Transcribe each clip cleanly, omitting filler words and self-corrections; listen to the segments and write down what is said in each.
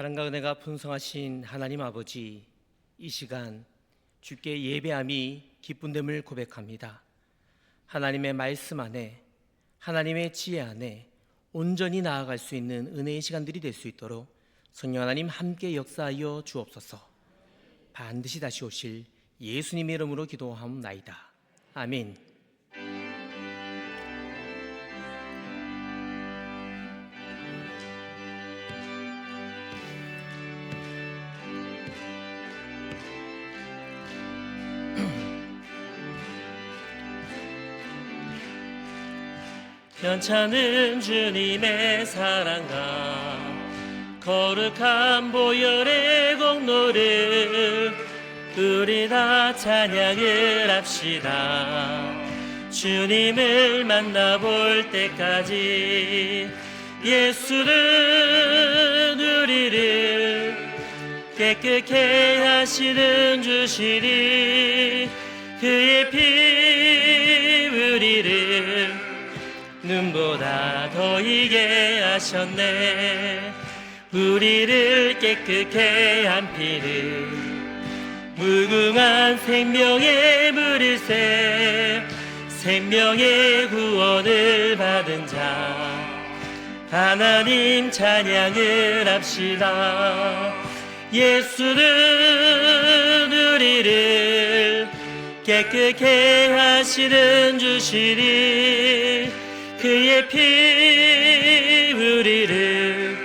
사랑과 은혜가 풍성하신 하나님 아버지, 이 시간 주께 예배함이 기쁜됨을 고백합니다. 하나님의 말씀 안에, 하나님의 지혜 안에 온전히 나아갈 수 있는 은혜의 시간들이 될 수 있도록 성령 하나님 함께 역사하여 주옵소서. 반드시 다시 오실 예수님의 이름으로 기도하옵나이다. 아멘. 편찮은 주님의 사랑과 거룩한 보혈의 공로를 우리 다 찬양을 합시다. 주님을 만나볼 때까지 예수는 우리를 깨끗게 하시는 주시니 그의 피 우리를 눈보다 더 희게 하셨네. 우리를 깨끗게 한 피를 무궁한 생명의 물일새 생명의 구원을 받은 자 하나님 찬양을 합시다. 예수는 우리를 깨끗게 하시는 주시니 그의 피 우리를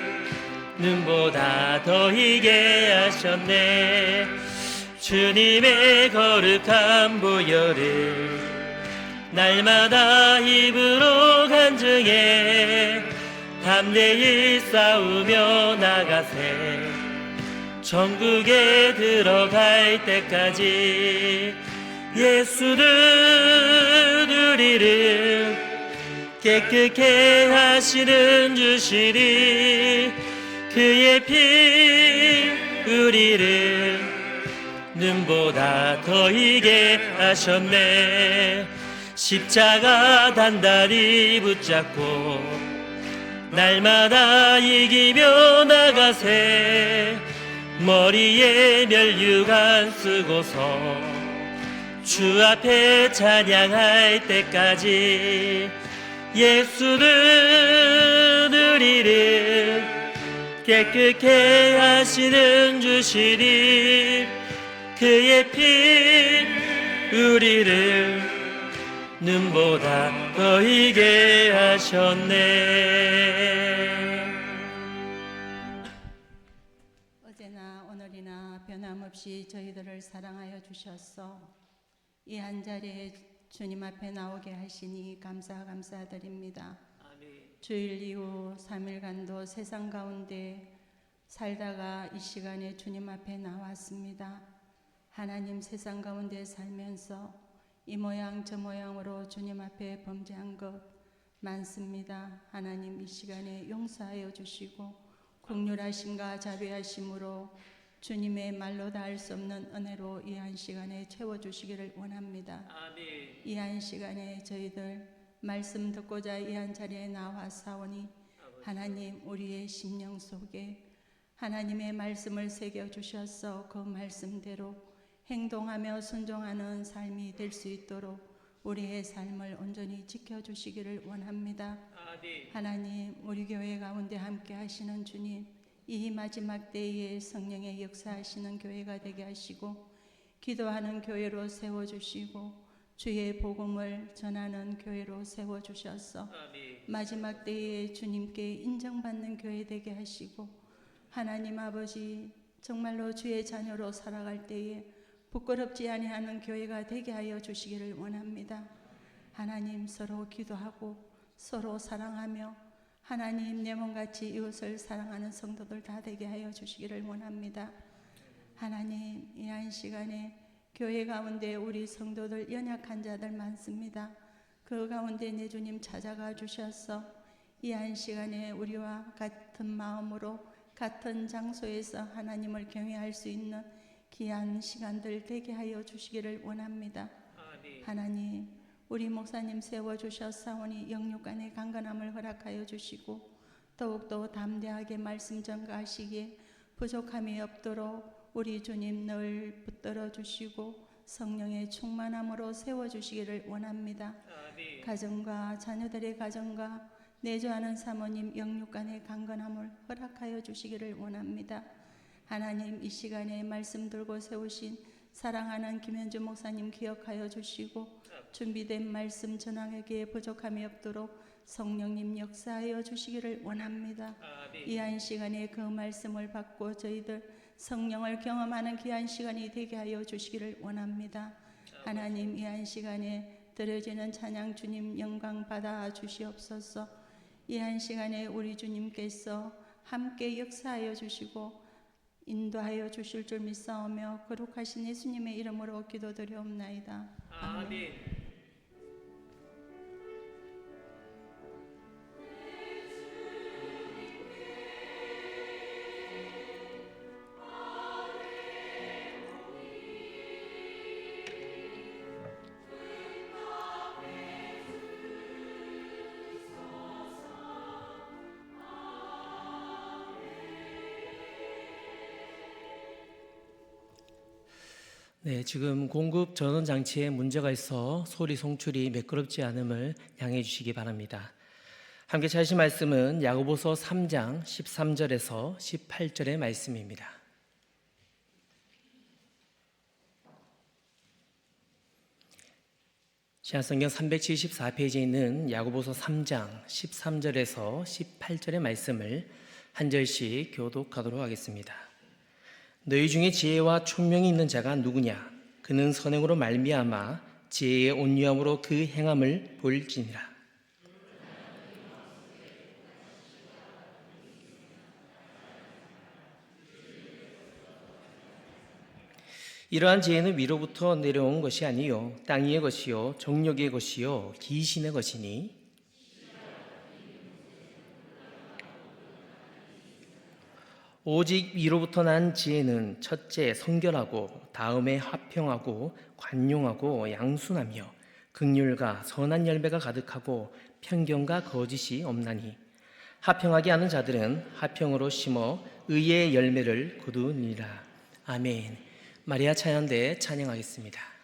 눈보다 더 희게 하셨네. 주님의 거룩한 보혈을 날마다 입으로 간증해 담대히 싸우며 나가세. 천국에 들어갈 때까지 예수는 우리를 깨끗게 하시는 주시니 그의 피 우리를 눈보다 더 희게 하셨네. 십자가 단단히 붙잡고 날마다 이기며 나가세. 머리에 면류관 쓰고서 주 앞에 찬양할 때까지 예수는 우리를 깨끗게 하시는 주시니 그의 피 우리를 눈보다 더 희게 하셨네. 어제나 오늘이나 변함없이 저희들을 사랑하여 주셨어. 이 한 자리에 주님 앞에 나오게 하시니 감사드립니다. 주일 이후 3일간도 세상 가운데 살다가 이 시간에 주님 앞에 나왔습니다. 하나님, 세상 가운데 살면서 이 모양 저 모양으로 주님 앞에 범죄한 것 많습니다. 하나님, 이 시간에 용서하여 주시고 긍휼하심과 자비하심으로 주님의 말로 다 할 수 없는 은혜로 이 한 시간에 채워주시기를 원합니다. 아멘. 이 한 시간에 저희들 말씀 듣고자 이 한 자리에 나와 사오니 하나님, 우리의 심령 속에 하나님의 말씀을 새겨주셔서 그 말씀대로 행동하며 순종하는 삶이 될 수 있도록 우리의 삶을 온전히 지켜주시기를 원합니다. 아멘. 하나님, 우리 교회 가운데 함께 하시는 주님, 이 마지막 때에 성령의 역사하시는 교회가 되게 하시고 기도하는 교회로 세워주시고 주의 복음을 전하는 교회로 세워주셔서 마지막 때에 주님께 인정받는 교회 되게 하시고 하나님 아버지, 정말로 주의 자녀로 살아갈 때에 부끄럽지 아니하는 교회가 되게 하여 주시기를 원합니다. 하나님, 서로 기도하고 서로 사랑하며 하나님, 내 몸같이 이웃을 사랑하는 성도들 다 되게 하여 주시기를 원합니다. 하나님, 이 한 시간에 교회 가운데 우리 성도들 연약한 자들 많습니다. 그 가운데 내 주님 찾아가 주셔서 이 한 시간에 우리와 같은 마음으로 같은 장소에서 하나님을 경외할 수 있는 귀한 시간들 되게 하여 주시기를 원합니다. 하나님, 우리 목사님 세워주셨사오니 영육간의 강건함을 허락하여 주시고 더욱더 담대하게 말씀 전가하시기에 부족함이 없도록 우리 주님 늘 붙들어 주시고 성령의 충만함으로 세워주시기를 원합니다. 가정과 자녀들의 가정과 내조하는 사모님 영육간의 강건함을 허락하여 주시기를 원합니다. 하나님, 이 시간에 말씀 들고 세우신 사랑하는 김현주 목사님 기억하여 주시고 준비된 말씀 전하기에 부족함이 없도록 성령님 역사하여 주시기를 원합니다. 이 한 시간에 그 말씀을 받고 저희들 성령을 경험하는 귀한 시간이 되게 하여 주시기를 원합니다. 하나님, 이 한 시간에 드려지는 찬양 주님 영광 받아 주시옵소서. 이 한 시간에 우리 주님께서 함께 역사하여 주시고 인도하여 주실 줄 믿사오며 거룩하신 예수님의 이름으로 기도드리옵나이다. 아멘. 네, 지금 공급 전원 장치에 문제가 있어 소리 송출이 매끄럽지 않음을 양해해 주시기 바랍니다. 함께 찾으신 말씀은 야고보서 3장 13절에서 18절의 말씀입니다. 신약성경 374페이지에 있는 야고보서 3장 13절에서 18절의 말씀을 한 절씩 교독하도록 하겠습니다. 너희 중에 지혜와 총명이 있는 자가 누구냐? 그는 선행으로 말미암아 지혜의 온유함으로 그 행함을 보일지니라. 이러한 지혜는 위로부터 내려온 것이 아니요 땅 위의 것이요 정욕의 것이요 기신의 것이니 오직 위로부터 난 지혜는 첫째 성결하고 다음에 화평하고 관용하고 양순하며 긍휼과 선한 열매가 가득하고 편견과 거짓이 없나니 화평하게 하는 자들은 화평으로 심어 의의 열매를 거두니라. 아멘. 마리아 찬양대 찬양하겠습니다.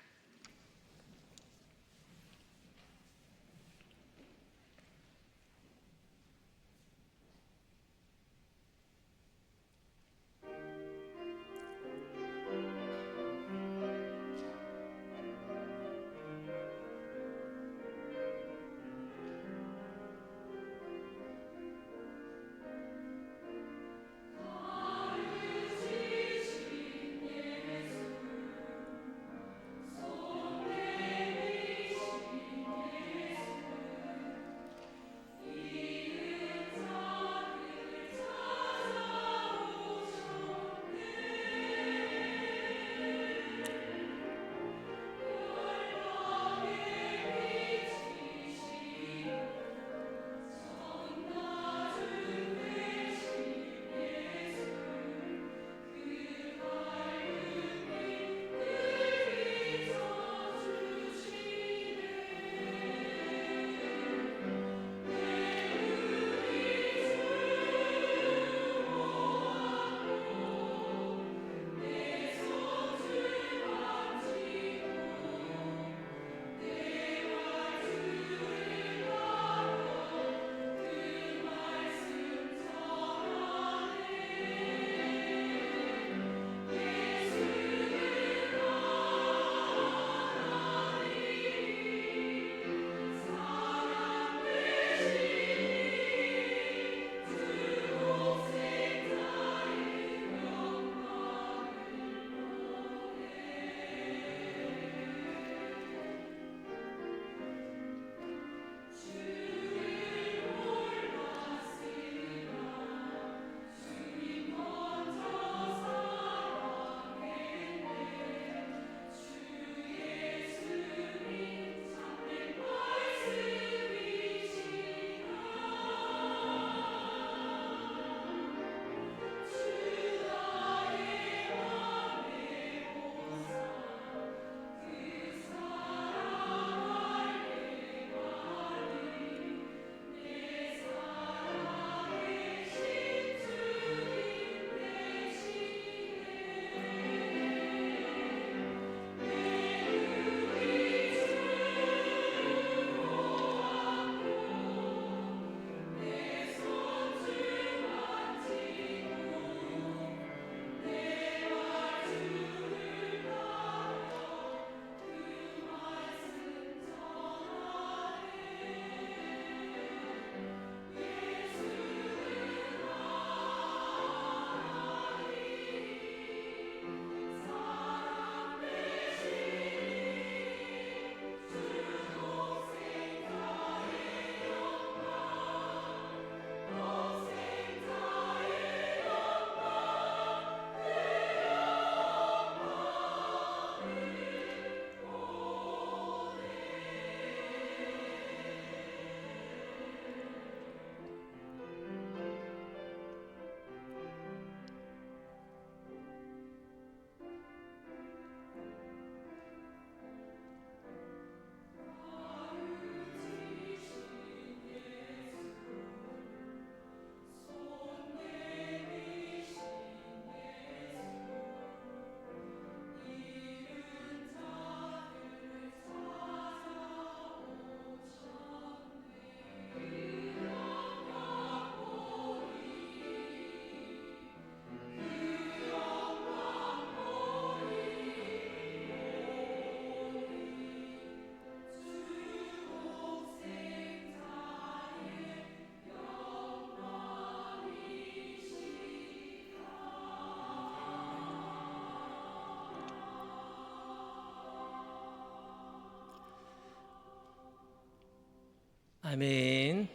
아멘.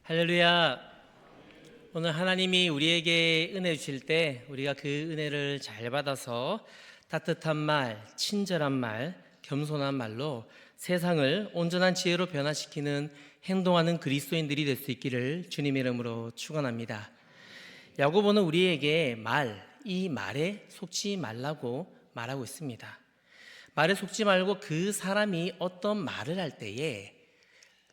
할렐루야. 오늘 하나님이 우리에게 은혜 주실 때 우리가 그 은혜를 잘 받아서 따뜻한 말, 친절한 말, 겸손한 말로 세상을 온전한 지혜로 변화시키는 행동하는 그리스도인들이 될 수 있기를 주님의 이름으로 축원합니다. 야고보는 우리에게 이 말에 속지 말라고 말하고 있습니다. 말에 속지 말고 그 사람이 어떤 말을 할 때에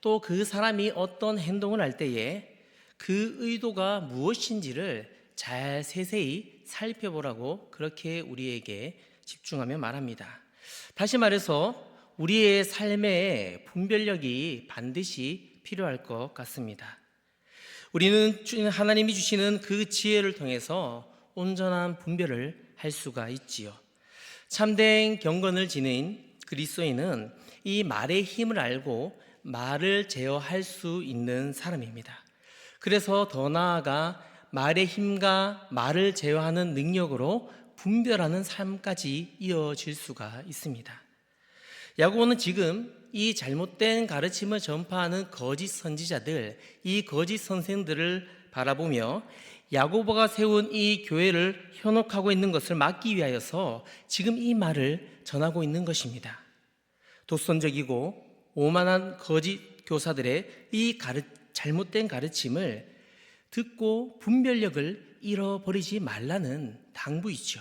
또 그 사람이 어떤 행동을 할 때에 그 의도가 무엇인지를 잘 세세히 살펴보라고 그렇게 우리에게 집중하며 말합니다. 다시 말해서 우리의 삶에 분별력이 반드시 필요할 것 같습니다. 우리는 하나님이 주시는 그 지혜를 통해서 온전한 분별을 할 수가 있지요. 참된 경건을 지닌 그리스도인은 이 말의 힘을 알고 말을 제어할 수 있는 사람입니다. 그래서 더 나아가 말의 힘과 말을 제어하는 능력으로 분별하는 삶까지 이어질 수가 있습니다. 야고보는 지금 이 잘못된 가르침을 전파하는 거짓 선지자들, 이 거짓 선생들을 바라보며 야고보가 세운 이 교회를 현혹하고 있는 것을 막기 위하여서 지금 이 말을 전하고 있는 것입니다. 독선적이고 오만한 거짓 교사들의 이 잘못된 가르침을 듣고 분별력을 잃어버리지 말라는 당부이죠.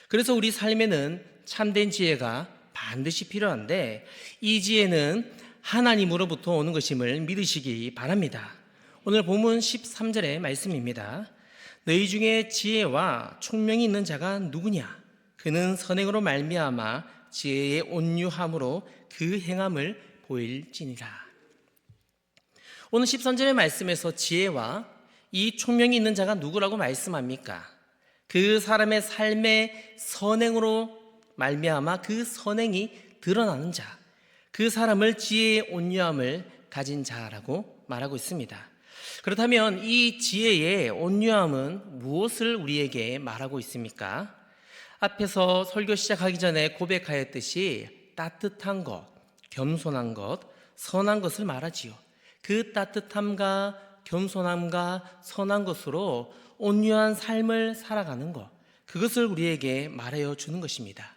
그래서 우리 삶에는 참된 지혜가 반드시 필요한데 이 지혜는 하나님으로부터 오는 것임을 믿으시기 바랍니다. 오늘 본문 13절의 말씀입니다. 너희 중에 지혜와 총명이 있는 자가 누구냐? 그는 선행으로 말미암아 지혜의 온유함으로 그 행함을 보일지니라. 오늘 13절의 말씀에서 지혜와 이 총명이 있는 자가 누구라고 말씀합니까? 그 사람의 삶의 선행으로 말미암아 그 선행이 드러나는 자, 그 사람을 지혜의 온유함을 가진 자라고 말하고 있습니다. 그렇다면 이 지혜의 온유함은 무엇을 우리에게 말하고 있습니까? 앞에서 설교 시작하기 전에 고백하였듯이 따뜻한 것, 겸손한 것, 선한 것을 말하지요. 그 따뜻함과 겸손함과 선한 것으로 온유한 삶을 살아가는 것, 그것을 우리에게 말하여 주는 것입니다.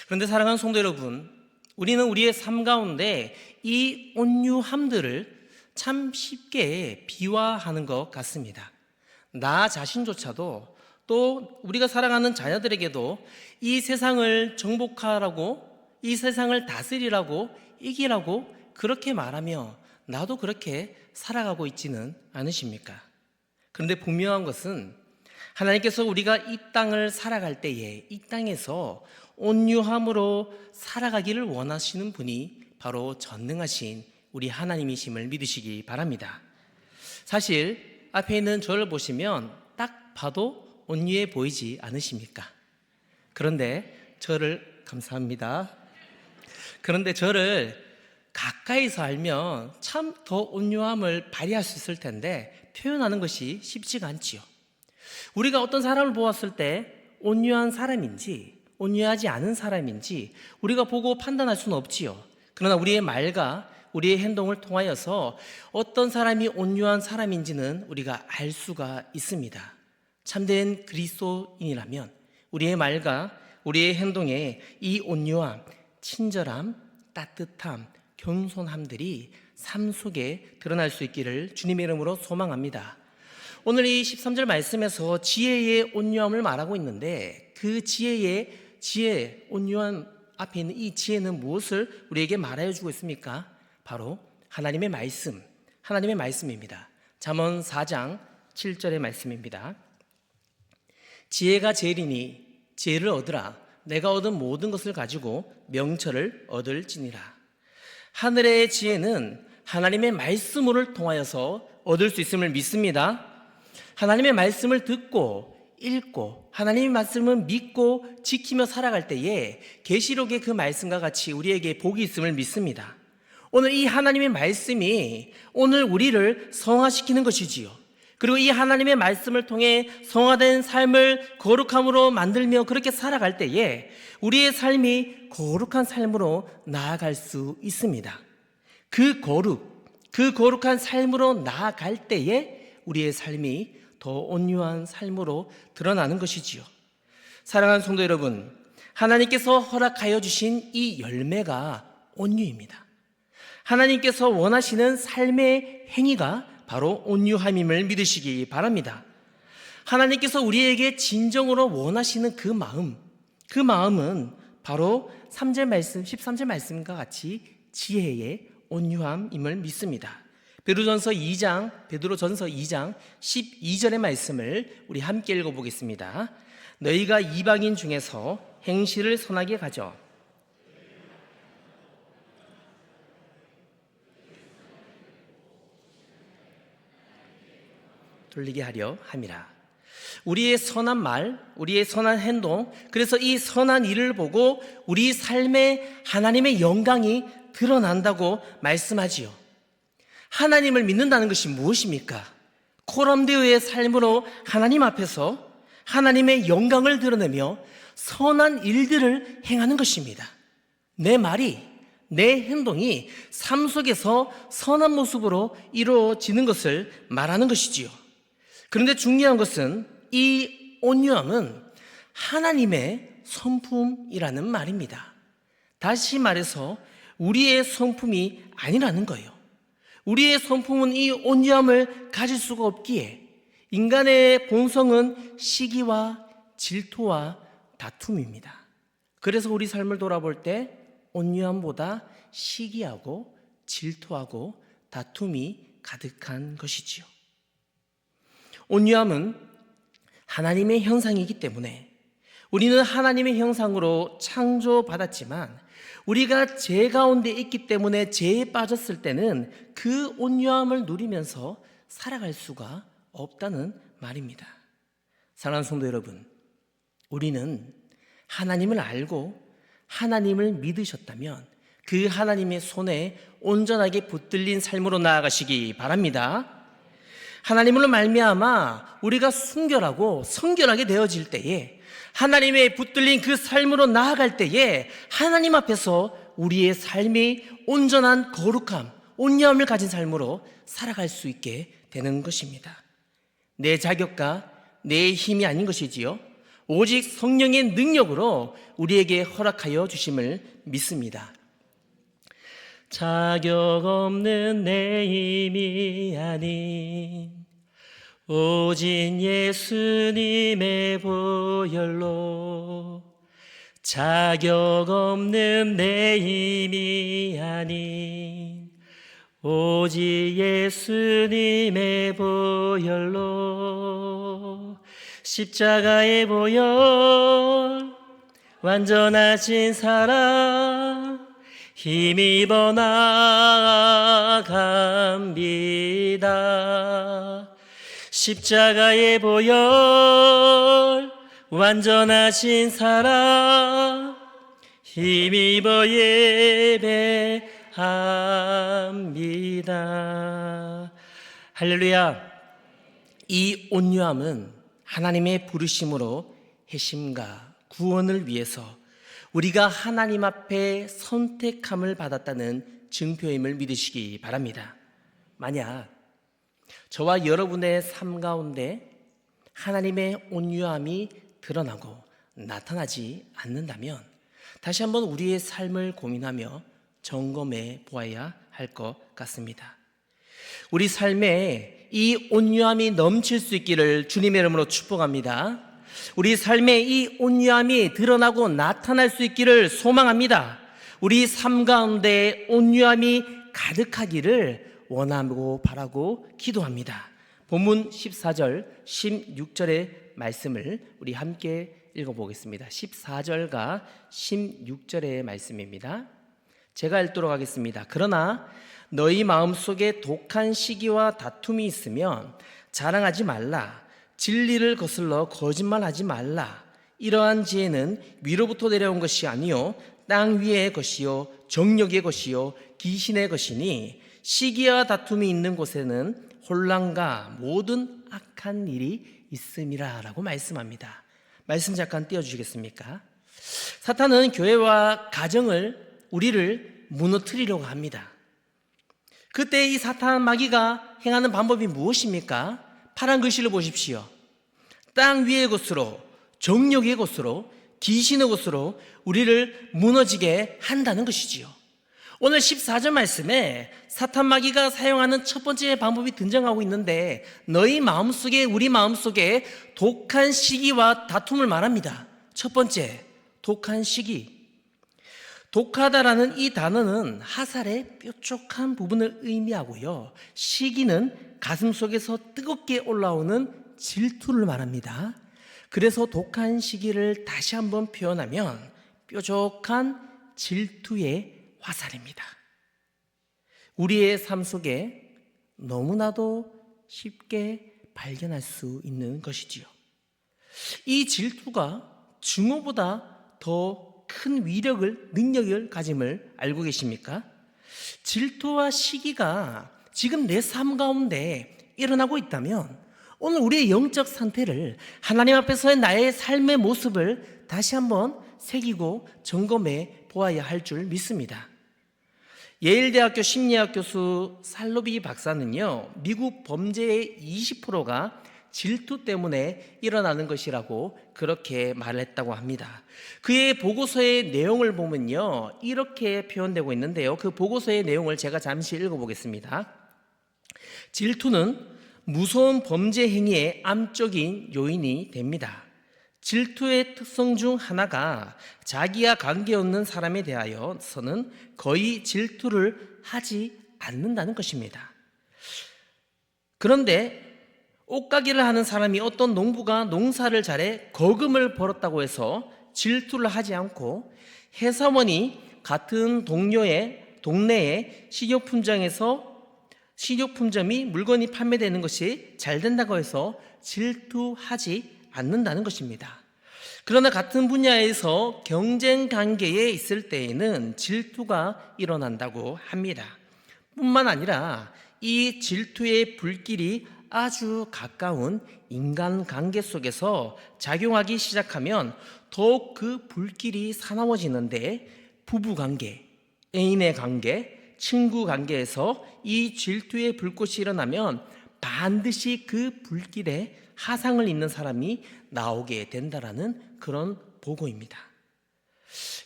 그런데 사랑하는 성도 여러분, 우리는 우리의 삶 가운데 이 온유함들을 참 쉽게 비화하는 것 같습니다. 나 자신조차도 또 우리가 사랑하는 자녀들에게도 이 세상을 정복하라고, 이 세상을 다스리라고, 이기라고 그렇게 말하며 나도 그렇게 살아가고 있지는 않으십니까? 그런데 분명한 것은 하나님께서 우리가 이 땅을 살아갈 때에 이 땅에서 온유함으로 살아가기를 원하시는 분이 바로 전능하신 우리 하나님이심을 믿으시기 바랍니다. 사실 앞에 있는 저를 보시면 딱 봐도 온유해 보이지 않으십니까? 그런데 저를 감사합니다. 그런데 저를 가까이서 알면 참 더 온유함을 발휘할 수 있을 텐데 표현하는 것이 쉽지가 않지요. 우리가 어떤 사람을 보았을 때 온유한 사람인지 온유하지 않은 사람인지 우리가 보고 판단할 수는 없지요. 그러나 우리의 말과 우리의 행동을 통하여서 어떤 사람이 온유한 사람인지는 우리가 알 수가 있습니다. 참된 그리스도인이라면 우리의 말과 우리의 행동에 이 온유함, 친절함, 따뜻함, 겸손함들이 삶 속에 드러날 수 있기를 주님의 이름으로 소망합니다. 오늘 이 13절 말씀에서 지혜의 온유함을 말하고 있는데 그 지혜, 온유함 앞에 있는 이 지혜는 무엇을 우리에게 말하여 주고 있습니까? 바로 하나님의 말씀입니다. 잠언 4장 7절의 말씀입니다. 지혜가 제일이니 지혜를 얻으라. 내가 얻은 모든 것을 가지고 명철을 얻을지니라. 하늘의 지혜는 하나님의 말씀을 통하여서 얻을 수 있음을 믿습니다. 하나님의 말씀을 듣고 읽고 하나님의 말씀을 믿고 지키며 살아갈 때에 계시록의 그 말씀과 같이 우리에게 복이 있음을 믿습니다. 오늘 이 하나님의 말씀이 오늘 우리를 성화시키는 것이지요. 그리고 이 하나님의 말씀을 통해 성화된 삶을 거룩함으로 만들며 그렇게 살아갈 때에 우리의 삶이 거룩한 삶으로 나아갈 수 있습니다. 그 거룩, 그 거룩한 삶으로 나아갈 때에 우리의 삶이 더 온유한 삶으로 드러나는 것이지요. 사랑하는 성도 여러분, 하나님께서 허락하여 주신 이 열매가 온유입니다. 하나님께서 원하시는 삶의 행위가 바로 온유함임을 믿으시기 바랍니다. 하나님께서 우리에게 진정으로 원하시는 그 마음은 바로 3절 말씀, 13절 말씀과 같이 지혜의 온유함임을 믿습니다. 베드로전서 2장 12절의 말씀을 우리 함께 읽어보겠습니다. 너희가 이방인 중에서 행실을 선하게 가져 돌리게 하려 함이라. 우리의 선한 말, 우리의 선한 행동, 그래서 이 선한 일을 보고 우리 삶에 하나님의 영광이 드러난다고 말씀하지요. 하나님을 믿는다는 것이 무엇입니까? 코람데오의 삶으로 하나님 앞에서 하나님의 영광을 드러내며 선한 일들을 행하는 것입니다. 내 말이, 내 행동이 삶 속에서 선한 모습으로 이루어지는 것을 말하는 것이지요. 그런데 중요한 것은 이 온유함은 하나님의 성품이라는 말입니다. 다시 말해서 우리의 성품이 아니라는 거예요. 우리의 성품은 이 온유함을 가질 수가 없기에 인간의 본성은 시기와 질투와 다툼입니다. 그래서 우리 삶을 돌아볼 때 온유함보다 시기하고 질투하고 다툼이 가득한 것이지요. 온유함은 하나님의 형상이기 때문에 우리는 하나님의 형상으로 창조받았지만 우리가 죄 가운데 있기 때문에 죄에 빠졌을 때는 그 온유함을 누리면서 살아갈 수가 없다는 말입니다. 사랑하는 성도 여러분, 우리는 하나님을 알고 하나님을 믿으셨다면 그 하나님의 손에 온전하게 붙들린 삶으로 나아가시기 바랍니다. 하나님으로 말미암아 우리가 순결하고 성결하게 되어질 때에 하나님의 붙들린 그 삶으로 나아갈 때에 하나님 앞에서 우리의 삶이 온전한 거룩함, 온유함을 가진 삶으로 살아갈 수 있게 되는 것입니다. 내 자격과 내 힘이 아닌 것이지요. 오직 성령의 능력으로 우리에게 허락하여 주심을 믿습니다. 자격 없는 내 힘이 아닌 오직 예수님의 보혈로 자격 없는 내 힘이 아닌 오직 예수님의 보혈로 십자가의 보혈 완전하신 사랑 힘입어 나아갑니다. 십자가의 보혈 완전하신 사랑 힘입어 예배합니다. 할렐루야. 이 온유함은 하나님의 부르심으로 회심과 구원을 위해서 우리가 하나님 앞에 선택함을 받았다는 증표임을 믿으시기 바랍니다. 만약 저와 여러분의 삶 가운데 하나님의 온유함이 드러나고 나타나지 않는다면 다시 한번 우리의 삶을 고민하며 점검해 보아야 할 것 같습니다. 우리 삶에 이 온유함이 넘칠 수 있기를 주님의 이름으로 축복합니다. 우리 삶에 이 온유함이 드러나고 나타날 수 있기를 소망합니다. 우리 삶 가운데 온유함이 가득하기를 원하고 바라고 기도합니다. 본문 14절, 16절의 말씀을 우리 함께 읽어보겠습니다. 14절과 16절의 말씀입니다. 제가 읽도록 하겠습니다. 그러나 너희 마음속에 독한 시기와 다툼이 있으면 자랑하지 말라. 진리를 거슬러 거짓말하지 말라. 이러한 지혜는 위로부터 내려온 것이 아니요 땅 위의 것이요 정욕의 것이요 귀신의 것이니 시기와 다툼이 있는 곳에는 혼란과 모든 악한 일이 있음이라 라고 말씀합니다. 말씀 잠깐 띄워주시겠습니까? 사탄은 교회와 가정을 우리를 무너뜨리려고 합니다. 그때 이 사탄 마귀가 행하는 방법이 무엇입니까? 파란 글씨를 보십시오. 땅 위의 것으로, 정욕의 것으로, 귀신의 것으로 우리를 무너지게 한다는 것이지요. 오늘 14절 말씀에 사탄 마귀가 사용하는 첫 번째 방법이 등장하고 있는데, 너희 마음속에, 우리 마음속에 독한 시기와 다툼을 말합니다. 첫 번째, 독한 시기. 독하다라는 이 단어는 하살의 뾰족한 부분을 의미하고요, 시기는 가슴 속에서 뜨겁게 올라오는 질투를 말합니다. 그래서 독한 시기를 다시 한번 표현하면 뾰족한 질투의 화살입니다. 우리의 삶 속에 너무나도 쉽게 발견할 수 있는 것이지요. 이 질투가 증오보다 더 큰 위력을, 능력을 가짐을 알고 계십니까? 질투와 시기가 지금 내 삶 가운데 일어나고 있다면 오늘 우리의 영적 상태를, 하나님 앞에서의 나의 삶의 모습을 다시 한번 새기고 점검해 보아야 할 줄 믿습니다. 예일대학교 심리학 교수 살로비 박사는요, 미국 범죄의 20%가 질투 때문에 일어나는 것이라고 그렇게 말했다고 합니다. 그의 보고서의 내용을 보면요, 이렇게 표현되고 있는데요, 그 보고서의 내용을 제가 잠시 읽어보겠습니다. 질투는 무서운 범죄 행위의 암적인 요인이 됩니다. 질투의 특성 중 하나가 자기와 관계없는 사람에 대하여서는 거의 질투를 하지 않는다는 것입니다. 그런데 옷가게를 하는 사람이 어떤 농부가 농사를 잘해 거금을 벌었다고 해서 질투를 하지 않고, 회사원이 같은 동네의 식료품점이 물건이 판매되는 것이 잘 된다고 해서 질투하지 않는다는 것입니다. 그러나 같은 분야에서 경쟁 관계에 있을 때에는 질투가 일어난다고 합니다. 뿐만 아니라 이 질투의 불길이 아주 가까운 인간관계 속에서 작용하기 시작하면 더욱 그 불길이 사나워지는데, 부부관계, 애인의 관계, 친구관계에서 이 질투의 불꽃이 일어나면 반드시 그 불길에 하상을 입는 사람이 나오게 된다라는 그런 보고입니다.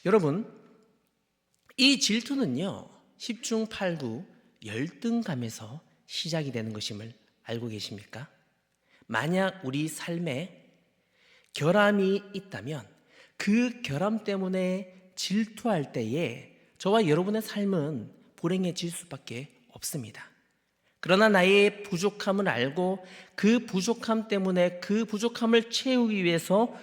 여러분, 이 질투는요, 10중 8구 열등감에서 시작이 되는 것임을 알고 계십니까? 만약 우리 삶에 결함이 있다면 그 결함 때문에 질투할 때에 저와 여러분의 삶은 불행해질 수밖에 없습니다. 그러나 나의 부족함을 알고 그 부족함 때문에 그 부족함을 채우기 위해서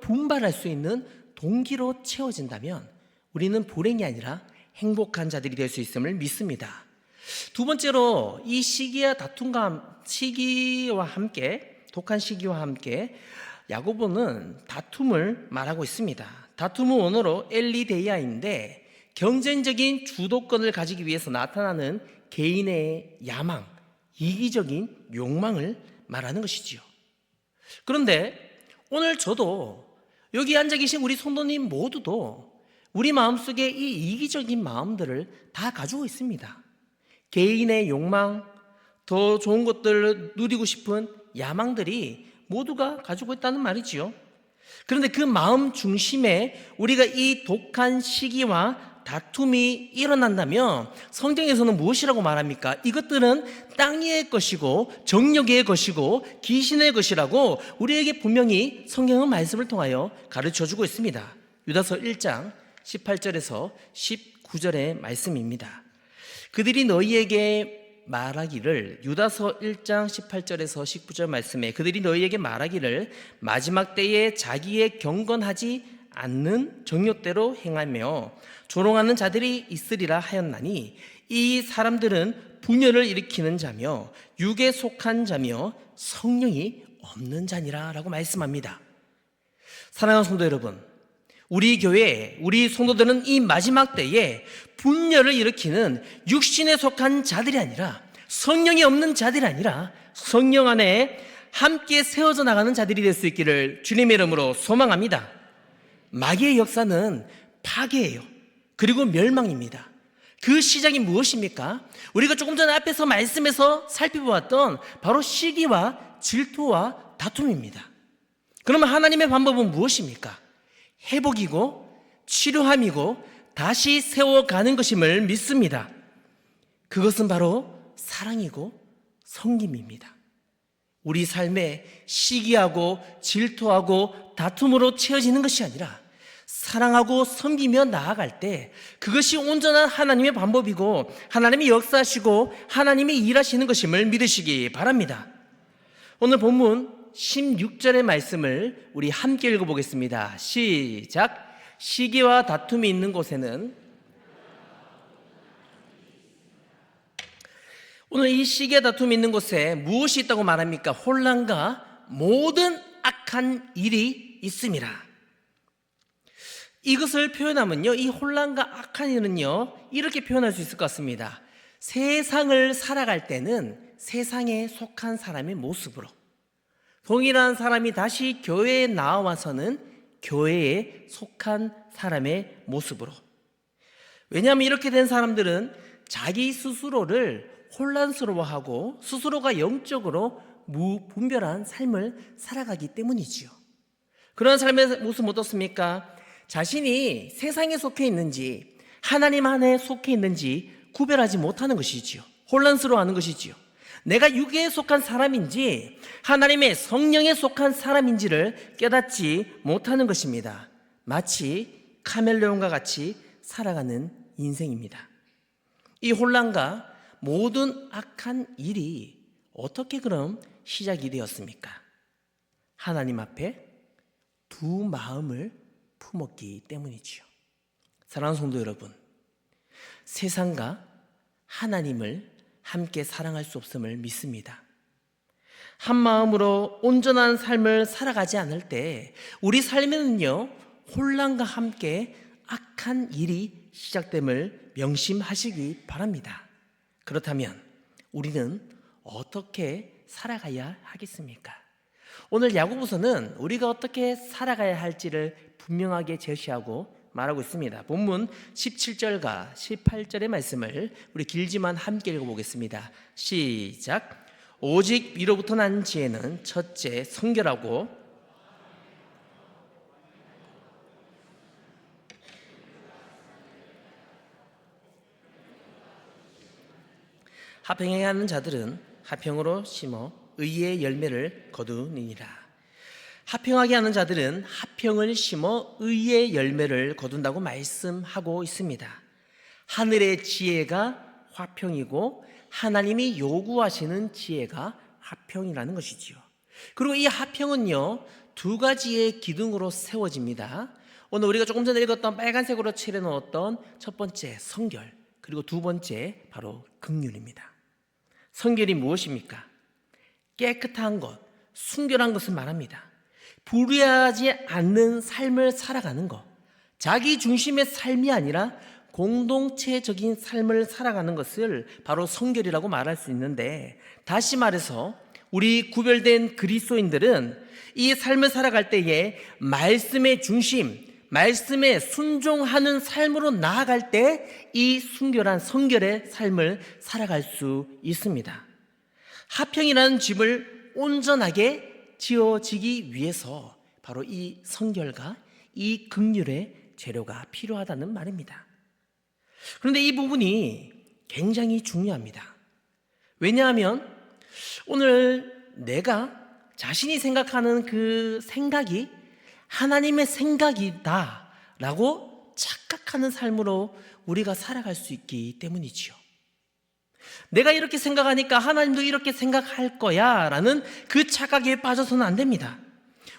분발할 수 있는 동기로 채워진다면 우리는 불행이 아니라 행복한 자들이 될 수 있음을 믿습니다. 두 번째로, 이 시기와 시기와 함께, 독한 시기와 함께 야고보는 다툼을 말하고 있습니다. 다툼은 원어로 엘리데이아인데 경쟁적인 주도권을 가지기 위해서 나타나는 개인의 야망, 이기적인 욕망을 말하는 것이지요. 그런데 오늘 저도, 여기 앉아 계신 우리 성도님 모두도 우리 마음속에 이 이기적인 마음들을 다 가지고 있습니다. 개인의 욕망, 더 좋은 것들을 누리고 싶은 야망들이 모두가 가지고 있다는 말이지요. 그런데 그 마음 중심에 우리가 이 독한 시기와 다툼이 일어난다면 성경에서는 무엇이라고 말합니까? 이것들은 땅 위의 것이고 정욕의 것이고 귀신의 것이라고 우리에게 분명히 성경은 말씀을 통하여 가르쳐주고 있습니다. 유다서 1장 18절에서 19절의 말씀입니다. 그들이 너희에게 말하기를, 유다서 1장 18절에서 19절 말씀에 그들이 너희에게 말하기를 마지막 때에 자기의 경건하지 않는 정욕대로 행하며 조롱하는 자들이 있으리라 하였나니, 이 사람들은 분열을 일으키는 자며 육에 속한 자며 성령이 없는 자니라 라고 말씀합니다. 사랑하는 성도 여러분, 우리 교회, 우리 성도들은 이 마지막 때에 분열을 일으키는 육신에 속한 자들이 아니라, 성령이 없는 자들이 아니라 성령 안에 함께 세워져 나가는 자들이 될 수 있기를 주님의 이름으로 소망합니다. 마귀의 역사는 파괴예요. 그리고 멸망입니다. 그 시작이 무엇입니까? 우리가 조금 전에 앞에서 말씀에서 살펴보았던 바로 시기와 질투와 다툼입니다. 그러면 하나님의 방법은 무엇입니까? 회복이고 치료함이고 다시 세워가는 것임을 믿습니다. 그것은 바로 사랑이고 섬김입니다. 우리 삶에 시기하고 질투하고 다툼으로 채워지는 것이 아니라 사랑하고 섬기며 나아갈 때 그것이 온전한 하나님의 방법이고 하나님이 역사하시고 하나님이 일하시는 것임을 믿으시기 바랍니다. 오늘 본문 16절의 말씀을 우리 함께 읽어보겠습니다. 시작. 시기와 다툼이 있는 곳에는, 오늘 이 시기와 다툼이 있는 곳에 무엇이 있다고 말합니까? 혼란과 모든 악한 일이 있습니다. 이것을 표현하면요, 이 혼란과 악한 일은요, 이렇게 표현할 수 있을 것 같습니다. 세상을 살아갈 때는 세상에 속한 사람의 모습으로, 동일한 사람이 다시 교회에 나와서는 교회에 속한 사람의 모습으로. 왜냐하면 이렇게 된 사람들은 자기 스스로를 혼란스러워하고 스스로가 영적으로 무분별한 삶을 살아가기 때문이지요. 그런 삶의 모습은 어떻습니까? 자신이 세상에 속해 있는지 하나님 안에 속해 있는지 구별하지 못하는 것이지요. 혼란스러워하는 것이지요. 내가 육에 속한 사람인지 하나님의 성령에 속한 사람인지를 깨닫지 못하는 것입니다. 마치 카멜레온과 같이 살아가는 인생입니다. 이 혼란과 모든 악한 일이 어떻게 그럼 시작이 되었습니까? 하나님 앞에 두 마음을 품었기 때문이지요. 사랑하는 성도 여러분, 세상과 하나님을 함께 사랑할 수 없음을 믿습니다. 한 마음으로 온전한 삶을 살아가지 않을 때 우리 삶에는요, 혼란과 함께 악한 일이 시작됨을 명심하시기 바랍니다. 그렇다면 우리는 어떻게 살아가야 하겠습니까? 오늘 야고보서는 우리가 어떻게 살아가야 할지를 분명하게 제시하고 말하고 있습니다. 본문 17절과 18절의 말씀을 우리 길지만 함께 읽어보겠습니다. 시작. 오직 위로부터 난 지혜는 첫째 성결하고 합행하게 하는 자들은 합행으로 심어 의의 열매를 거두니라. 합평하게 하는 자들은 합평을 심어 의의 열매를 거둔다고 말씀하고 있습니다. 하늘의 지혜가 화평이고 하나님이 요구하시는 지혜가 합평이라는 것이지요. 그리고 이 합평은요, 두 가지의 기둥으로 세워집니다. 오늘 우리가 조금 전에 읽었던 빨간색으로 칠해놓았던 첫 번째 성결, 그리고 두 번째 바로 긍휼입니다. 성결이 무엇입니까? 깨끗한 것, 순결한 것을 말합니다. 불의하지 않는 삶을 살아가는 것, 자기 중심의 삶이 아니라 공동체적인 삶을 살아가는 것을 바로 성결이라고 말할 수 있는데, 다시 말해서 우리 구별된 그리스도인들은 이 삶을 살아갈 때에 말씀의 중심, 말씀에 순종하는 삶으로 나아갈 때 이 순결한 성결의 삶을 살아갈 수 있습니다. 합평이라는 집을 온전하게 지어지기 위해서 바로 이 성결과 이 긍휼의 재료가 필요하다는 말입니다. 그런데 이 부분이 굉장히 중요합니다. 왜냐하면 오늘 내가 자신이 생각하는 그 생각이 하나님의 생각이다 라고 착각하는 삶으로 우리가 살아갈 수 있기 때문이지요. 내가 이렇게 생각하니까 하나님도 이렇게 생각할 거야 라는 그 착각에 빠져서는 안 됩니다.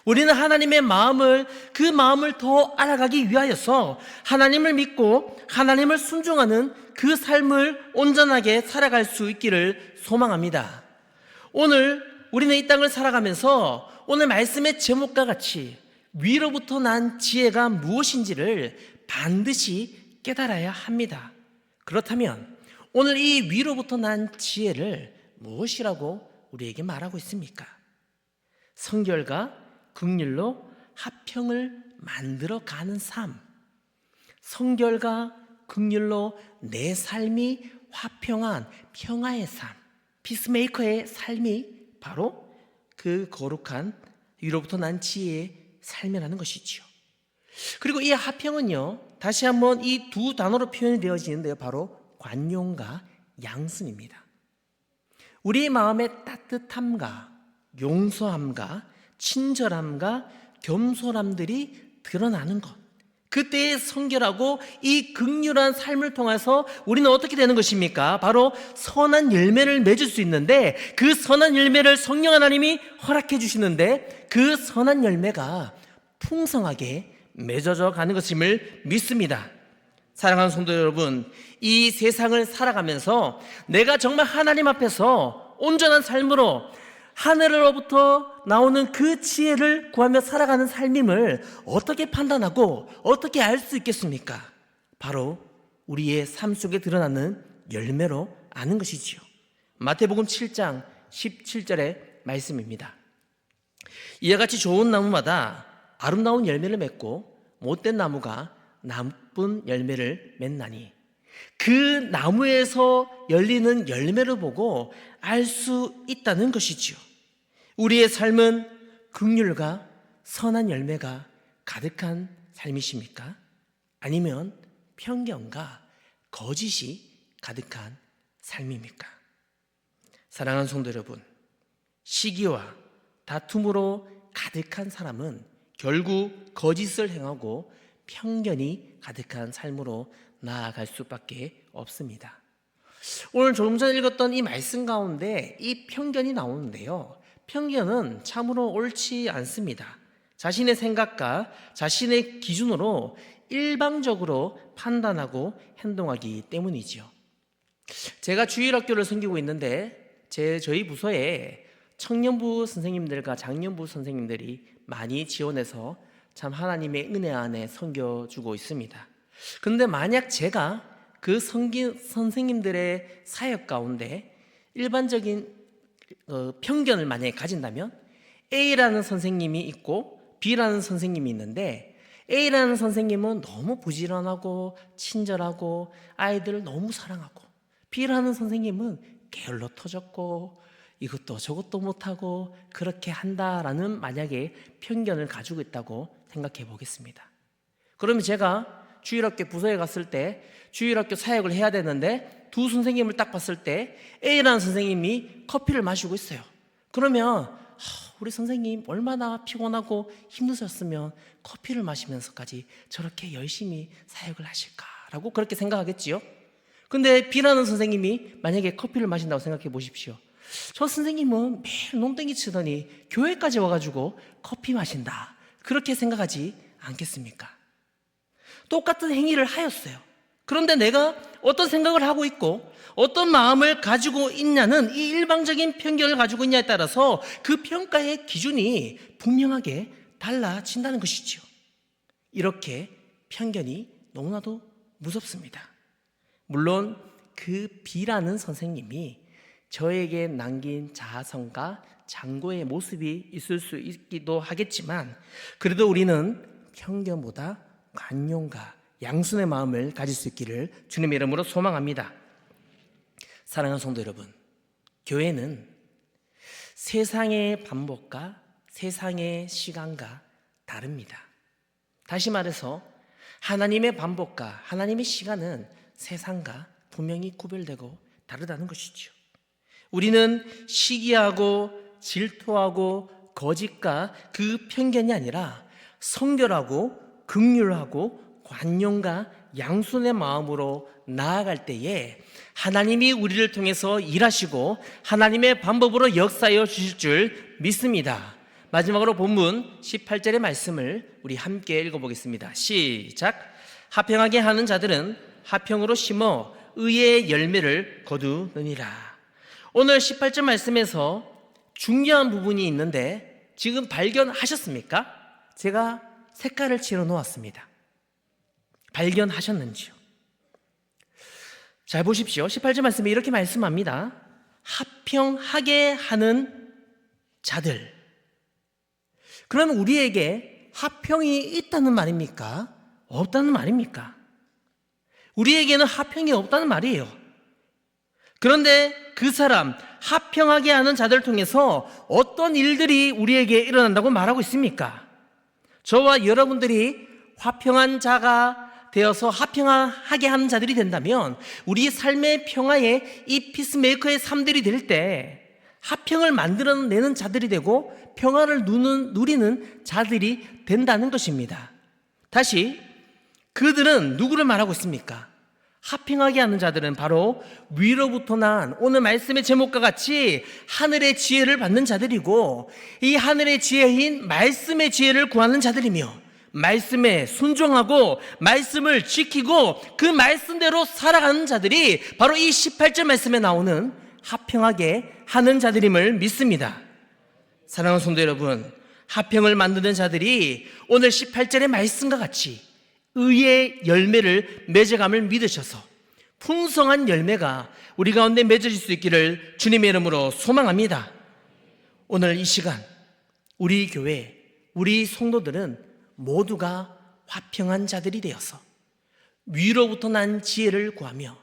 우리는 하나님의 마음을, 그 마음을 더 알아가기 위하여서 하나님을 믿고 하나님을 순종하는 그 삶을 온전하게 살아갈 수 있기를 소망합니다. 오늘 우리는 이 땅을 살아가면서 오늘 말씀의 제목과 같이 위로부터 난 지혜가 무엇인지를 반드시 깨달아야 합니다. 그렇다면 오늘 이 위로부터 난 지혜를 무엇이라고 우리에게 말하고 있습니까? 성결과 긍휼로 합평을 만들어가는 삶, 성결과 긍휼로 내 삶이 화평한 평화의 삶, 피스메이커의 삶이 바로 그 거룩한 위로부터 난 지혜의 삶이라는 것이지요. 그리고 이 화평은요, 다시 한번 이 두 단어로 표현이 되어지는데요, 바로 관용과 양순입니다. 우리 마음의 따뜻함과 용서함과 친절함과 겸손함들이 드러나는 것, 그때의 성결하고 이 긍휼한 삶을 통해서 우리는 어떻게 되는 것입니까? 바로 선한 열매를 맺을 수 있는데, 그 선한 열매를 성령 하나님이 허락해 주시는데 그 선한 열매가 풍성하게 맺어져 가는 것임을 믿습니다. 사랑하는 성도 여러분, 이 세상을 살아가면서 내가 정말 하나님 앞에서 온전한 삶으로 하늘로부터 나오는 그 지혜를 구하며 살아가는 삶임을 어떻게 판단하고 어떻게 알 수 있겠습니까? 바로 우리의 삶 속에 드러나는 열매로 아는 것이지요. 마태복음 7장 17절의 말씀입니다. 이와 같이 좋은 나무마다 아름다운 열매를 맺고 못된 나무가 나쁜 열매를 맺나니, 그 나무에서 열리는 열매를 보고 알 수 있다는 것이지요. 우리의 삶은 긍휼과 선한 열매가 가득한 삶이십니까? 아니면 편견과 거짓이 가득한 삶입니까? 사랑하는 성도 여러분, 시기와 다툼으로 가득한 사람은 결국 거짓을 행하고 편견이 가득한 삶으로 나아갈 수밖에 없습니다. 오늘 조금 전에 읽었던 이 말씀 가운데 이 편견이 나오는데요, 편견은 참으로 옳지 않습니다. 자신의 생각과 자신의 기준으로 일방적으로 판단하고 행동하기 때문이지요. 제가 주일학교를 섬기고 있는데 저희 부서에 청년부 선생님들과 장년부 선생님들이 많이 지원해서 참 하나님의 은혜 안에 섬겨주고 있습니다. 그런데 만약 제가 그 선생님들의 사역 가운데 일반적인 편견을 만약에 가진다면, A라는 선생님이 있고 B라는 선생님이 있는데, A라는 선생님은 너무 부지런하고 친절하고 아이들을 너무 사랑하고, B라는 선생님은 게을러 터졌고 이것도 저것도 못하고 그렇게 한다라는 만약에 편견을 가지고 있다고 생각해 보겠습니다. 그러면 제가 주일학교 부서에 갔을 때 주일학교 사역을 해야 되는데 두 선생님을 딱 봤을 때 A라는 선생님이 커피를 마시고 있어요. 그러면 우리 선생님 얼마나 피곤하고 힘드셨으면 커피를 마시면서까지 저렇게 열심히 사역을 하실까라고 그렇게 생각하겠지요. 근데 B라는 선생님이 만약에 커피를 마신다고 생각해 보십시오. 저 선생님은 매일 농땡이 치더니 교회까지 와가지고 커피 마신다, 그렇게 생각하지 않겠습니까? 똑같은 행위를 하였어요. 그런데 내가 어떤 생각을 하고 있고 어떤 마음을 가지고 있냐는 이 일방적인 편견을 가지고 있냐에 따라서 그 평가의 기준이 분명하게 달라진다는 것이죠. 이렇게 편견이 너무나도 무섭습니다. 물론 그 B라는 선생님이 저에게 남긴 자아성과 장고의 모습이 있을 수 있기도 하겠지만, 그래도 우리는 편견보다 관용과 양순의 마음을 가질 수 있기를 주님의 이름으로 소망합니다. 사랑하는 성도 여러분, 교회는 세상의 반복과 세상의 시간과 다릅니다. 다시 말해서 하나님의 반복과 하나님의 시간은 세상과 분명히 구별되고 다르다는 것이죠. 우리는 시기하고 질투하고 거짓과 그 편견이 아니라 성결하고 긍휼하고 관용과 양순의 마음으로 나아갈 때에 하나님이 우리를 통해서 일하시고 하나님의 방법으로 역사하여 주실 줄 믿습니다. 마지막으로 본문 18절의 말씀을 우리 함께 읽어보겠습니다. 시작. 화평하게 하는 자들은 화평으로 심어 의의 열매를 거두느니라. 오늘 18절 말씀에서 중요한 부분이 있는데 지금 발견하셨습니까? 제가 색깔을 칠해 놓았습니다. 발견하셨는지요? 잘 보십시오. 18절 말씀에 이렇게 말씀합니다. 화평하게 하는 자들. 그러면 우리에게 화평이 있다는 말입니까? 없다는 말입니까? 우리에게는 화평이 없다는 말이에요. 그런데 그 사람, 화평하게 하는 자들을 통해서 어떤 일들이 우리에게 일어난다고 말하고 있습니까? 저와 여러분들이 화평한 자가 되어서 화평하게 하는 자들이 된다면 우리 삶의 평화에 이 피스메이커의 삶들이 될 때 화평을 만들어내는 자들이 되고 평화를 누리는 자들이 된다는 것입니다. 다시, 그들은 누구를 말하고 있습니까? 화평하게 하는 자들은 바로 위로부터 난 오늘 말씀의 제목과 같이 하늘의 지혜를 받는 자들이고, 이 하늘의 지혜인 말씀의 지혜를 구하는 자들이며, 말씀에 순종하고 말씀을 지키고 그 말씀대로 살아가는 자들이 바로 이 18절 말씀에 나오는 화평하게 하는 자들임을 믿습니다. 사랑하는 성도 여러분, 화평을 만드는 자들이 오늘 18절의 말씀과 같이 의의 열매를 맺어감을 믿으셔서 풍성한 열매가 우리 가운데 맺어질 수 있기를 주님의 이름으로 소망합니다. 오늘 이 시간 우리 교회, 우리 성도들은 모두가 화평한 자들이 되어서 위로부터 난 지혜를 구하며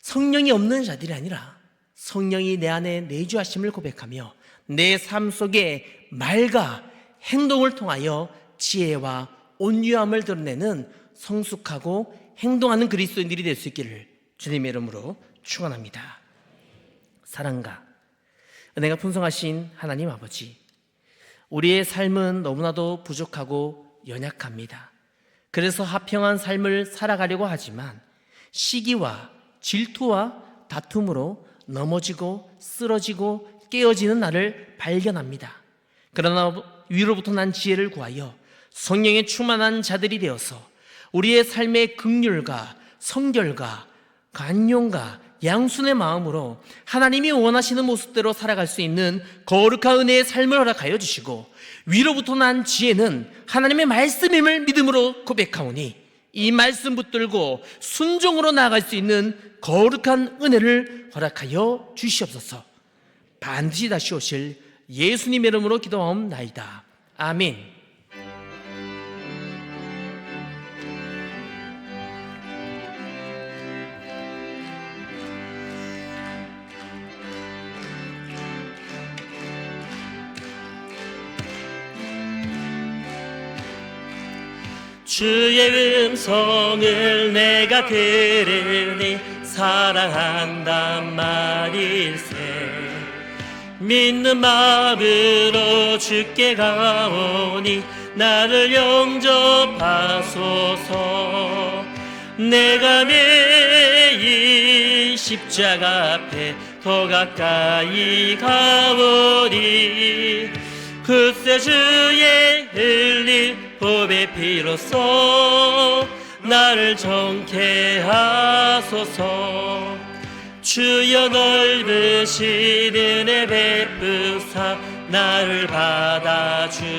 성령이 없는 자들이 아니라 성령이 내 안에 내주하심을 고백하며 내 삶 속에 말과 행동을 통하여 지혜와 온유함을 드러내는 성숙하고 행동하는 그리스도인들이 될 수 있기를 주님의 이름으로 축원합니다. 사랑과 은혜가 풍성하신 하나님 아버지, 우리의 삶은 너무나도 부족하고 연약합니다. 그래서 화평한 삶을 살아가려고 하지만 시기와 질투와 다툼으로 넘어지고 쓰러지고 깨어지는 나를 발견합니다. 그러나 위로부터 난 지혜를 구하여 성령에 충만한 자들이 되어서 우리의 삶의 긍휼과 성결과 간용과 양순의 마음으로 하나님이 원하시는 모습대로 살아갈 수 있는 거룩한 은혜의 삶을 허락하여 주시고, 위로부터 난 지혜는 하나님의 말씀임을 믿음으로 고백하오니 이 말씀 붙들고 순종으로 나아갈 수 있는 거룩한 은혜를 허락하여 주시옵소서. 반드시 다시 오실 예수님의 이름으로 기도하옵나이다. 아멘. 주의 음성을 내가 들으니 사랑한단 말일세. 믿는 마음으로 주께 가오니 나를 영접하소서. 내가 매일 십자가 앞에 더 가까이 가오니 그새 주의 흘린 보배 피로써 나를 정케 하소서. 주여 넓으신 은혜 베푸사 나를 받아주시고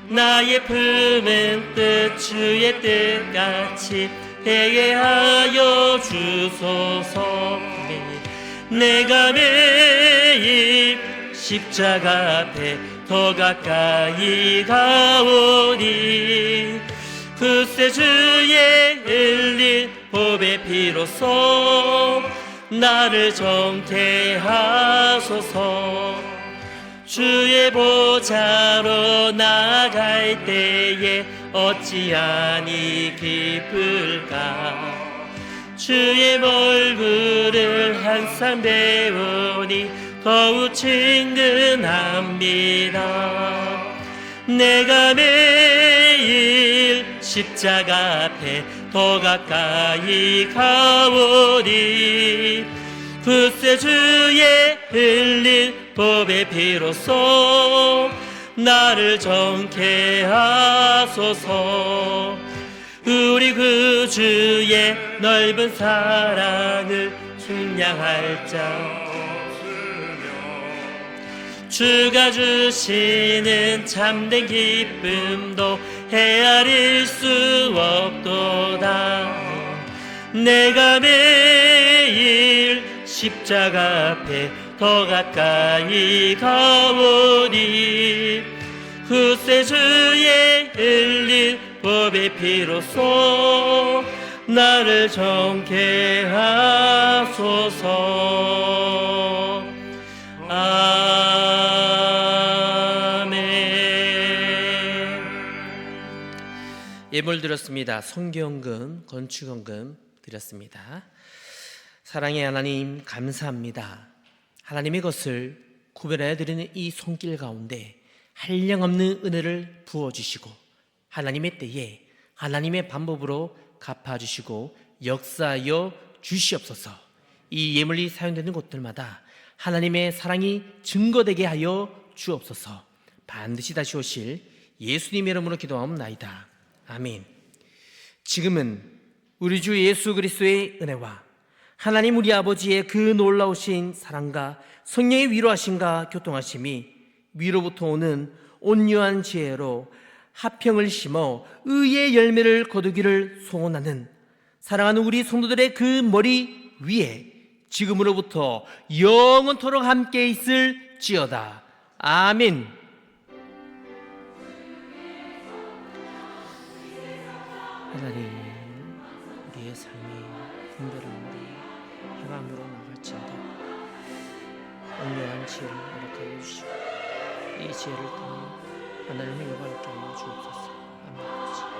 나의 품은 뜻 주의 뜻같이 되게 하여 주소서. 내가 매일 십자가 앞에 더 가까이 가오니 그새 주의 흘린 보배 피로써 나를 정케 하소서. 주의 보좌로 나아갈 때에 어찌하니 기쁠까. 주의 얼굴을 항상 배우니 더욱 친근합니다. 내가 매일 십자가 앞에 더 가까이 가오니 그새 주의 흘린 보배 피로써 나를 정케 하소서. 우리 그 주의 넓은 사랑을 중량할 자 주가 주시는 참된 기쁨도 헤아릴 수 없도다. 내가 매일 십자가 앞에 더 가까이 가오니 그새 주의 흘린 법의 피로써 나를 정케 하소서. 아멘. 예물 드렸습니다. 성경금, 건축원금 드렸습니다. 사랑의 하나님 감사합니다. 하나님의 것을 구별해 드리는 이 손길 가운데 한량없는 은혜를 부어주시고 하나님의 때에 하나님의 방법으로 갚아주시고 역사하여 주시옵소서. 이 예물이 사용되는 곳들마다 하나님의 사랑이 증거되게 하여 주옵소서. 반드시 다시 오실 예수님의 이름으로 기도하옵나이다. 아멘. 지금은 우리 주 예수 그리스도의 은혜와 하나님 우리 아버지의 그 놀라우신 사랑과 성령의 위로하심과 교통하심이 위로부터 오는 온유한 지혜로 화평을 심어 의의 열매를 거두기를 소원하는 사랑하는 우리 성도들의 그 머리 위에 지금으로부터 영원토록 함께 있을지어다. 아멘. 하나님, 우리의 삶이 분별함으로 해방으로 나갈지어다. 온유한 지혜를 허락하여 주시고 이 지혜를 통해 하나님의 영광을 얻게 하여 주옵소서. 아멘.